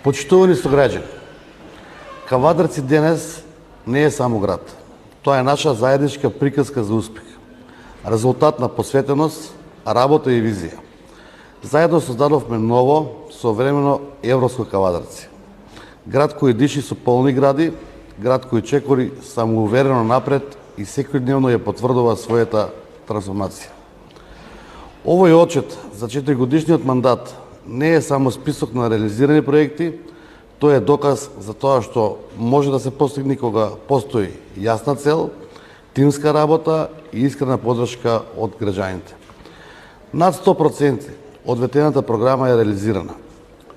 Почитувани сограѓани, Кавадарци денес не е само град. Тоа е наша заедничка приказка за успех. Резултат на посветеност, работа и визија. Заедно создадовме ново, современо европско Кавадарци. Град кој диши со полни гради, град кој чекори самоуверено напред и секојдневно ја потврдува својата трансформација. Овој отчет за 4-годишниот мандат не е само список на реализирани проекти, тој е доказ за тоа што може да се постигне кога постои јасна цел, тимска работа и искрена поддршка од граѓаните. Над 100% од ветената програма е реализирана,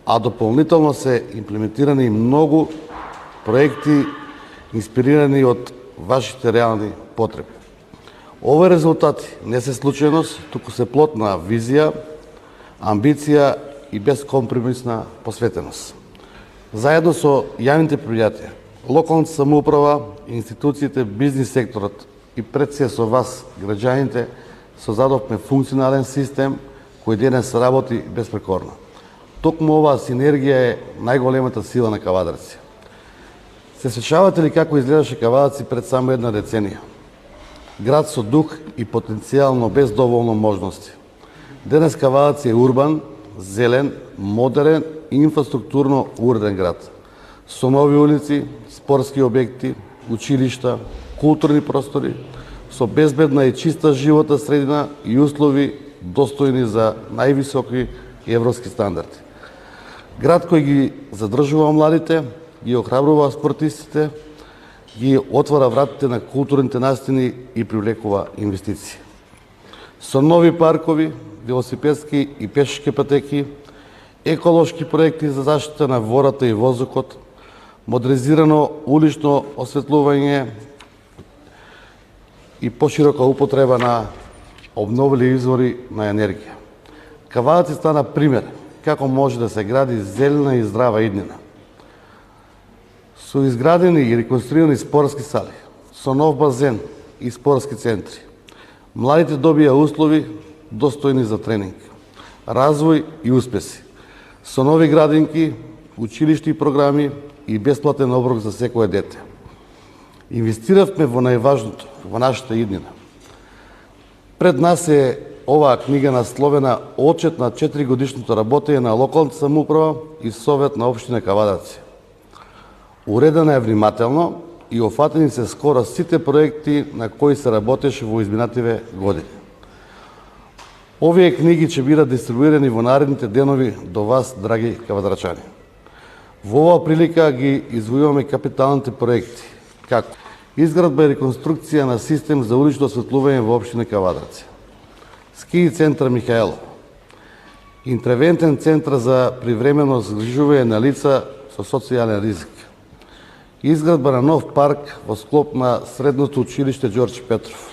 а дополнително се имплементирани и многу проекти инспирирани од вашите реални потреби. Овои резултати не се случајност, туку се плод на визија, амбиција и безкомпромисна посветеност. Заедно со јавните предпријатија, локалната самоуправа, институциите, бизнис секторот и пред се со вас, граѓаните, создадовме функционален систем кој денес работи безпрекорно. Токму оваа синергија е најголемата сила на Кавадарци. Се сеќавате ли како изгледаше Кавадарци пред само една деценија? Град со дух и потенцијал, но без доволно можности. Денес Кавадарци е урбан, зелен, модерен и инфраструктурно уреден град. Со нови улици, спортски објекти, училишта, културни простори, со безбедна и чиста животна средина и услови достојни за највисоки европски стандарди. Град кој ги задржува младите, ги охрабрува спортистите, ги отвара вратите на културните настини и привлекува инвестиции. Со нови паркови, велосипедски и пешачки патеки, еколошки проекти за заштита на вората и воздухот, модернизирано улично осветлување и поширока употреба на обновливи извори на енергија. Кавадарци стана пример како може да се гради зелена и здрава иднина. Со изградени и реконструирани спортски сали, со нов базен и спортски центри, младите добија услови достојни за тренинг, развој и успеси, со нови градинки, училишти и програми и бесплатен оброк за секое дете. Инвестиравме во најважното, во нашата иднина. Пред нас е оваа книга насловена Отчет на 4-годишното работење на локалната самоуправа и Совет на општина Кавадарци. Уредена е внимателно и офатени се скоро сите проекти на кои се работеше во изминативе години. Овие книги ќе бидат дистрибуирани во наредните денови до вас, драги кавадарчани. Во оваа прилика ги извојуваме капиталните проекти, како изградба и реконструкција на систем за улично осветлување во општина Кавадарци, ски центар Михаело, интервентен центар за привремено згрижување на лица со социјален ризик, изградба на нов парк во склоп на средното училиште Ѓорче Петров,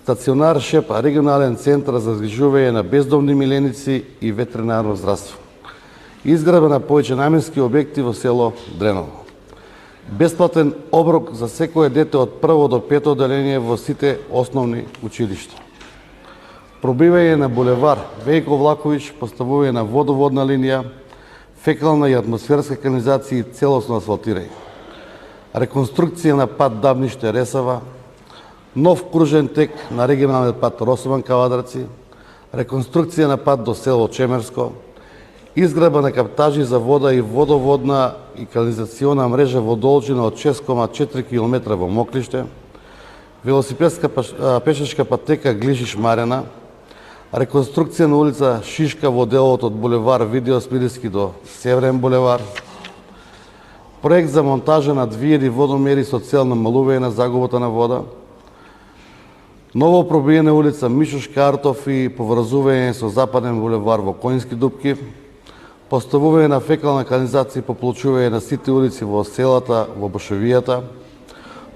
стационар Шепа, регионален центар за згрижување на бездомни миленици и ветеринарно здравство, изградба на повеќе наменски објекти во село Дреново, бесплатен оброк за секое дете од прво до пето одделение во сите основни училишта, пробивање на булевар Вејко Влаковиќ, поставување на водоводна линија, фекална и атмосферска канализација и целосно асфалтирање, реконструкција на пат Дабниште-Ресава, нов кружен тек на регионалниот пат Росован-Кавадарци, реконструкција на пат до село Чемерско, изградба на каптажи за вода и водоводна и канализациона мрежа во должина од 6,4 км во Моклиште, велосипедска пешачка патека Глишиш-Марена, реконструкција на улица Шишка во делот од булевар Видео Смилиски до Северен булевар, проект за монтажа на 2000 водомери со цел намалување на загубата на вода, ново пробиена улица Мишо Шкартов и поврзување со Западен булевар во Коњски дупки, поставување на фекална канализација и поплочување на сите улици во селата во Бошовијата,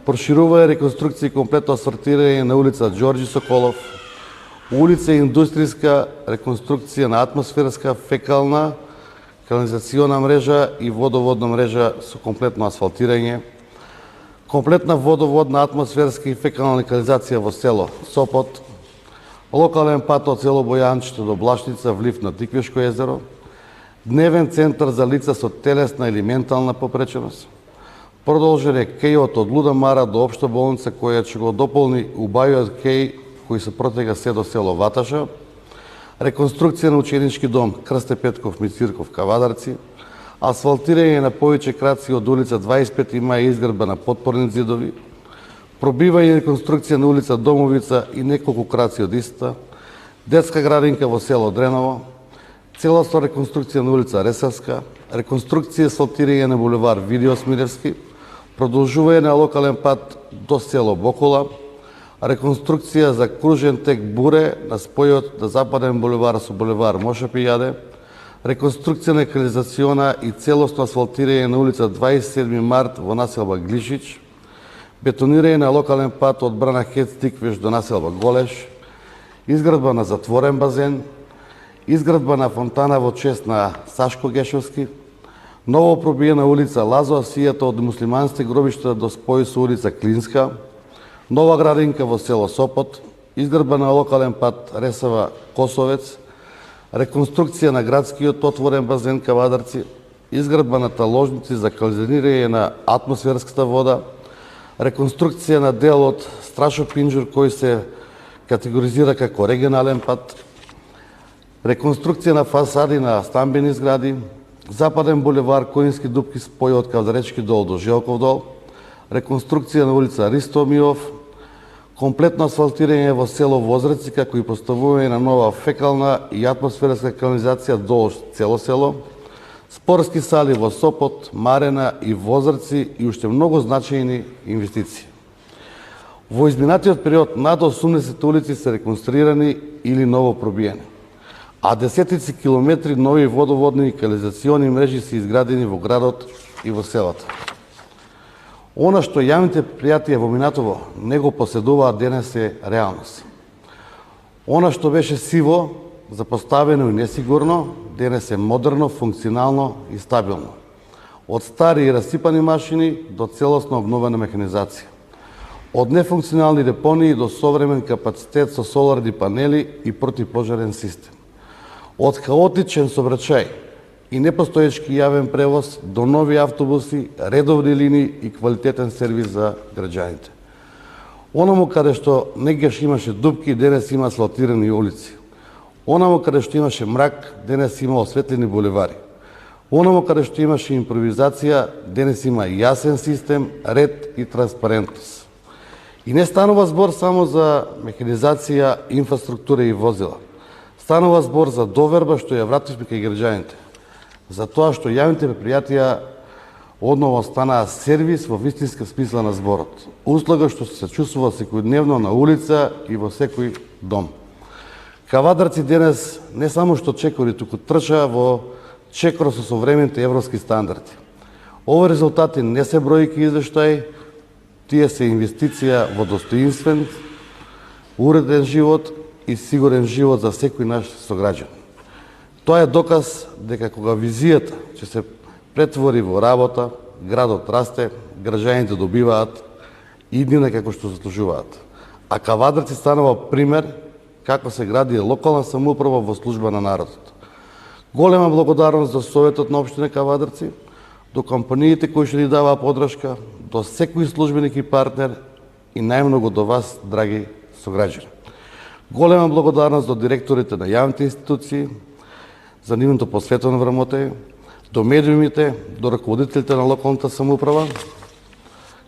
проширување, реконструкција и комплетно асфалтирање на улица Ѓорѓи Соколов, улица Индустријска, реконструкција на атмосферска, фекална, канализациона мрежа и водоводна мрежа со комплетно асфалтирање, комплетна водоводна, атмосферска и фекална канализација во село Сопот, локален пат од село Бојанчето до Блашница, влив на Тиквешко езеро, дневен центар за лица со телесна или ментална попреченост, продолжен е кејот од Луда Мара до општа болница која ќе го дополни убавиот кеј кој се протега се до село Ваташа, реконструкција на ученички дом Крсте Петков Мицирков Кавадарци, асфалтирање на повеќе краци од улица 25 има изградба на подпорни зидови, пробивање и реконструкција на улица Домовица и неколку краци од иста, детска градинка во село Дреново, целосна реконструкција на улица Ресавска, реконструкција и асфалтирање на булевар Видио Смиревски, продолжување на локален пат до село Бокола, реконструкција за кружен тек Буре на спојот на западен булевар со булевар Моша Пијаде, реконструкција на канализациона и целосно асфалтирање на улица 27 март во населба Глишич, бетонирање на локален пат од Брана Хетстиквеш до населба Голеш, изградба на затворен базен, изградба на фонтана во чест на Сашко Гешовски, ново пробиена улица Лазо Асијата од муслиманските гробишта до спој со улица Клинска, нова градинка во село Сопот, изградба на локален пат Ресава Косовец, реконструкција на градскиот отворен базен Кавадарци, изградба на таложници за калзинирање на атмосферската вода, реконструкција на дел од Страшо Пинџур кој се категоризира како регионален пат, реконструкција на фасади на стамбени згради, западен булевар Коински дупки спој од Кавдаречки дол до Желков дол, реконструкција на улица Ристо Миов, комплетно асфалтирање во село Возреци, како и поставување на нова фекална и атмосферска канализација долж цело село, спортски сали во Сопот, Марена и Возреци и уште многу значајни инвестиции. Во изминатиот период над 80 улици се реконструирани или ново пробиени, а десетици километри нови водоводни и канализациони мрежи се изградени во градот и во селата. Она што јавните предпријатија во минатово не го поседуваат денес е реалност. Она што беше сиво, запоставено и несигурно, денес е модерно, функционално и стабилно. Од стари и расипани машини до целосно обновена механизација. Од нефункционални депонии до современ капацитет со соларни панели и противпожарен систем. Од хаотичен сообраќај и непостоечки јавен превоз до нови автобуси, редовни линии и квалитетен сервис за граѓаните. Онаму каде што негаш имаше дупки, денес има асфалтирани улици. Онаму каде што имаше мрак, денес има осветлени булевари. Онаму каде што имаше импровизација, денес има јасен систем, ред и транспарентност. И не станува збор само за механизација, инфраструктура и возила. Станува збор за доверба што ја вративме кај граѓаните. За тоа што јавните предпријатија одново станаа сервис во вистинска смисла на зборот. Услуга што се чувствува секојдневно на улица и во секој дом. Кавадарци денес не само што чекори, туку трча во чекор со современите европски стандарди. Овои резултати не се бројки извештаи, тие се инвестиција во достоинствен, уреден живот и сигурен живот за секој наш сограѓан. Тоа е доказ дека кога визијата ќе се претвори во работа, градот расте, граѓаните добиваат иднина како што заслужуваат. А Кавадарци станува пример како се гради локална самоуправа во служба на народот. Голема благодарност за Советот на општина Кавадарци, до компаниите кои што ни даваа подршка, до секој службеник и партнер и најмногу до вас, драги сограѓани. Голема благодарност до директорите на јавните институции за нивното посветено вработење, до медиумите, до раководителите на локалната самоуправа,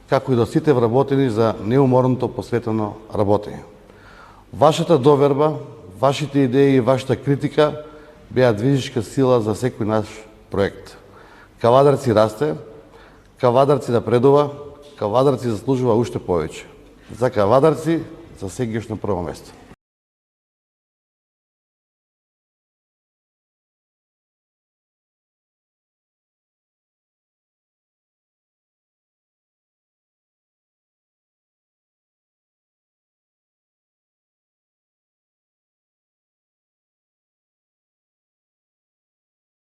како и до сите вработени за неуморното посветено работење. Вашата доверба, вашите идеи и вашата критика беа движичка сила за секој наш проект. Кавадарци расте, Кавадарци напредува, Кавадарци заслужува уште повеќе. За Кавадарци, за сегаш на прво место.